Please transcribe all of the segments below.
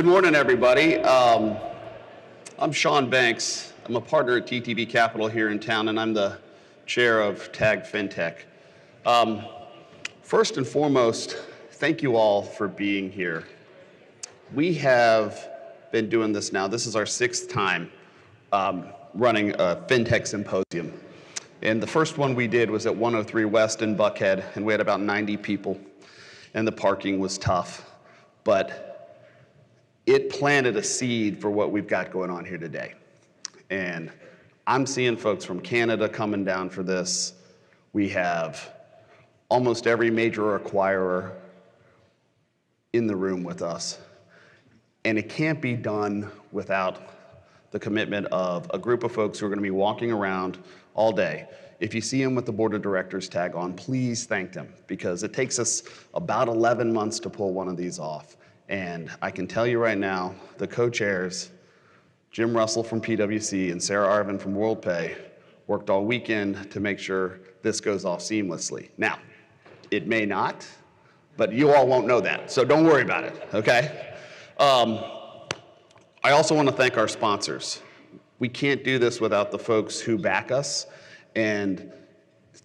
Good morning, everybody. I'm Sean Banks. I'm a partner at TTV Capital here in town, and I'm the chair of TAG FinTech. First and foremost, thank you all for being here. We have been doing this now. This is our 6th time running a FinTech Symposium. And the first one we did was at 103 West in Buckhead, and we had about 90 people, and the parking was tough. But it planted a seed for what we've got going on here today. And I'm seeing folks from Canada coming down for this. We have almost every major acquirer in the room with us. And it can't be done without the commitment of a group of folks who are going to be walking around all day. If you see them with the board of directors tag on, please thank them, because it takes us about 11 months to pull one of these off. And I can tell you right now, the co-chairs, Jim Russell from PwC and Sarah Arvin from Worldpay, worked all weekend to make sure this goes off seamlessly. Now, it may not, but you all won't know that, so don't worry about it, okay? I also want to thank our sponsors. We can't do this without the folks who back us, and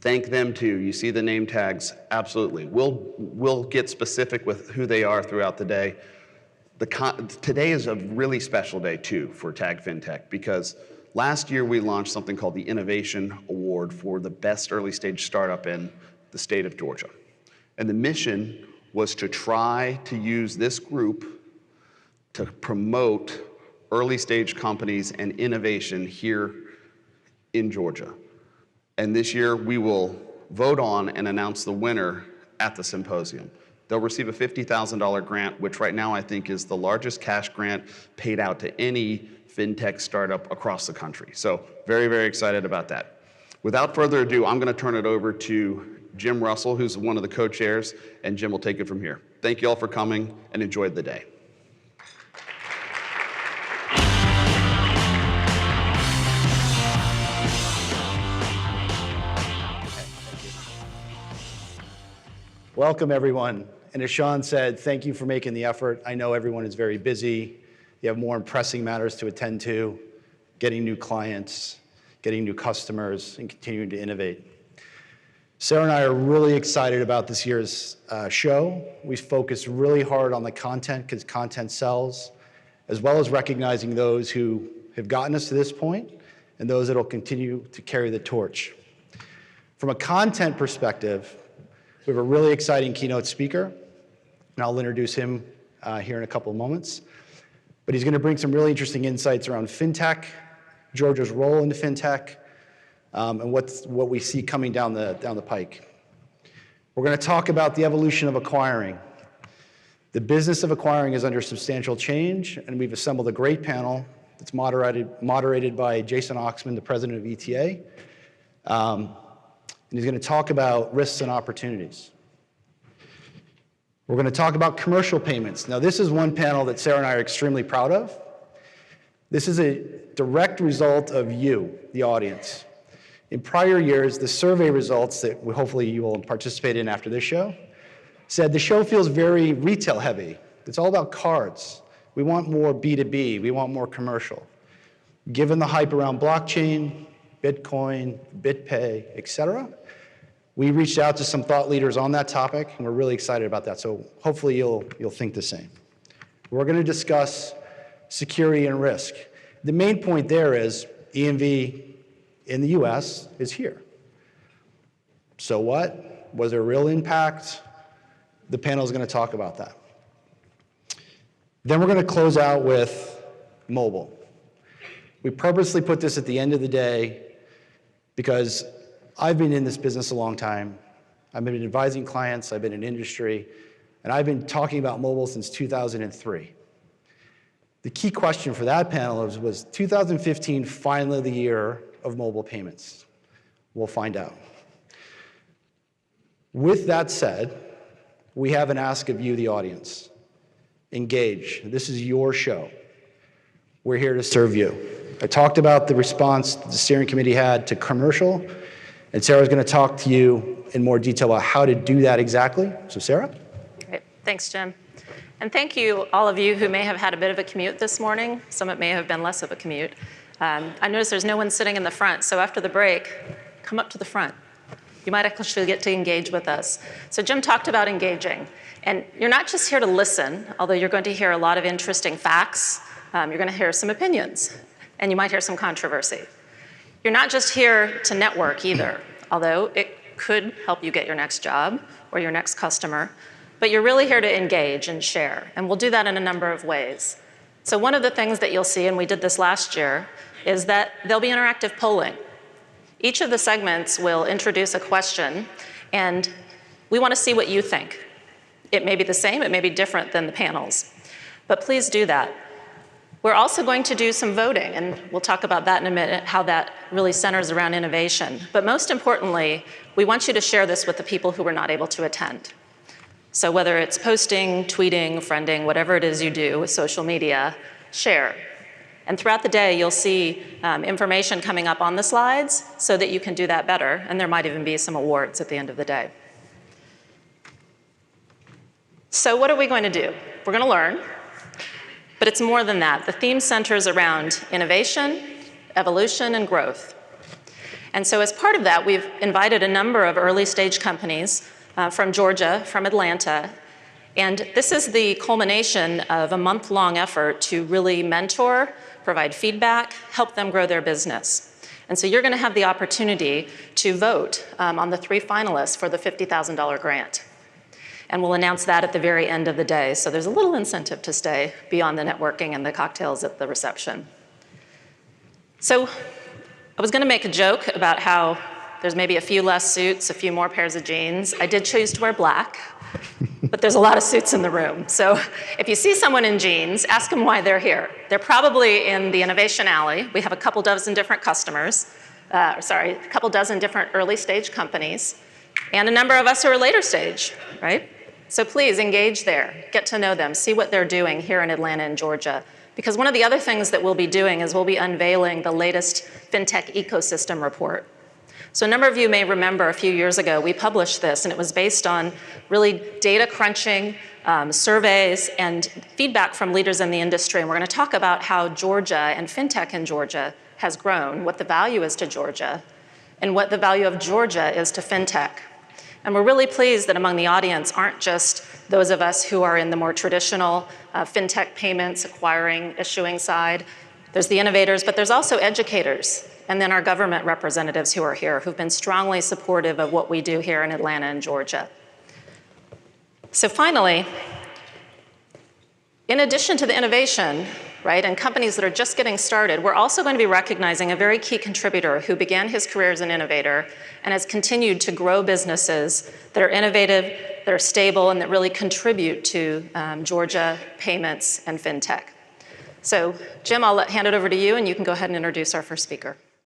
thank them too. You see the name tags, absolutely. We'll get specific with who they are throughout the day. Today is a really special day too for TAG FinTech, because last year we launched something called the Innovation Award for the best early stage startup in the state of Georgia. And the mission was to try to use this group to promote early stage companies and innovation here in Georgia. And this year we will vote on and announce the winner at the symposium. They'll receive a $50,000 grant, which right now I think is the largest cash grant paid out to any FinTech startup across the country. So very, very excited about that. Without further ado, I'm going to turn it over to Jim Russell, who's one of the co-chairs, and Jim will take it from here. Thank you all for coming, and enjoy the day. Welcome, everyone. And as Sean said, thank you for making the effort. I know everyone is very busy. You have more pressing matters to attend to, getting new clients, getting new customers, and continuing to innovate. Sarah and I are really excited about this year's show. We focus really hard on the content, because content sells, as well as recognizing those who have gotten us to this point and those that will continue to carry the torch. From a content perspective, we have a really exciting keynote speaker, and I'll introduce him here in a couple of moments. But he's going to bring some really interesting insights around FinTech, Georgia's role in FinTech, and what we see coming down the pike. We're going to talk about the evolution of acquiring. The business of acquiring is under substantial change, and we've assembled a great panel that's moderated by Jason Oxman, the president of ETA. And he's going to talk about risks and opportunities. We're going to talk about commercial payments. Now, this is one panel that Sarah and I are extremely proud of. This is a direct result of you, the audience. In prior years, the survey results that hopefully you will participate in after this show said the show feels very retail heavy. It's all about cards. We want more B2B. We want more commercial. Given the hype around blockchain, Bitcoin, BitPay, et cetera, we reached out to some thought leaders on that topic, and we're really excited about that. So hopefully you'll think the same. We're going to discuss security and risk. The main point there is EMV in the US is here. So what? Was there a real impact? The panel is going to talk about that. Then we're going to close out with mobile. We purposely put this at the end of the day because I've been in this business a long time. I've been advising clients, I've been in industry, and I've been talking about mobile since 2003. The key question for that panel was 2015 finally the year of mobile payments? We'll find out. With that said, we have an ask of you, the audience. Engage. This is your show. We're here to serve you. I talked about the response the steering committee had to commercial, and Sarah's going to talk to you in more detail about how to do that exactly. So Sarah? Great. Thanks, Jim. And thank you, all of you who may have had a bit of a commute this morning. Some it may have been less of a commute. I noticed there's no one sitting in the front, so after the break, come up to the front. You might actually get to engage with us. So Jim talked about engaging. And you're not just here to listen, although you're going to hear a lot of interesting facts. You're going to hear some opinions, and you might hear some controversy. You're not just here to network either, although it could help you get your next job or your next customer. But you're really here to engage and share, and we'll do that in a number of ways. So one of the things that you'll see, and we did this last year, is that there'll be interactive polling. Each of the segments will introduce a question, and we want to see what you think. It may be the same, it may be different than the panels, but please do that. We're also going to do some voting, and we'll talk about that in a minute, how that really centers around innovation. But most importantly, we want you to share this with the people who were not able to attend. So whether it's posting, tweeting, friending, whatever it is you do with social media, share. And throughout the day, you'll see information coming up on the slides so that you can do that better, and there might even be some awards at the end of the day. So what are we going to do? We're going to learn, but it's more than that. The theme centers around innovation, evolution, and growth. And so as part of that, we've invited a number of early stage companies from Georgia, from Atlanta, and this is the culmination of a month-long effort to really mentor, provide feedback, help them grow their business. And so you're going to have the opportunity to vote on the 3 finalists for the $50,000 grant. And we'll announce that at the very end of the day, so there's a little incentive to stay beyond the networking and the cocktails at the reception. So I was going to make a joke about how there's maybe a few less suits, a few more pairs of jeans. I did choose to wear black, but there's a lot of suits in the room. So if you see someone in jeans, ask them why they're here. They're probably in the Innovation Alley. We have a couple dozen different customers, a couple dozen different early stage companies, and a number of us who are later stage, right? So please engage there, get to know them, see what they're doing here in Atlanta and Georgia. Because one of the other things that we'll be doing is we'll be unveiling the latest FinTech ecosystem report. So a number of you may remember a few years ago, we published this, and it was based on really data crunching, surveys, and feedback from leaders in the industry. And we're going to talk about how Georgia and FinTech in Georgia has grown, what the value is to Georgia, and what the value of Georgia is to FinTech. And we're really pleased that among the audience aren't just those of us who are in the more traditional FinTech payments, acquiring, issuing side. There's the innovators, but there's also educators, and then our government representatives who are here, who've been strongly supportive of what we do here in Atlanta and Georgia. So finally, in addition to the innovation, right, and companies that are just getting started, we're also going to be recognizing a very key contributor who began his career as an innovator and has continued to grow businesses that are innovative, that are stable, and that really contribute to Georgia payments and FinTech. So Jim, I'll hand it over to you, and you can go ahead and introduce our first speaker.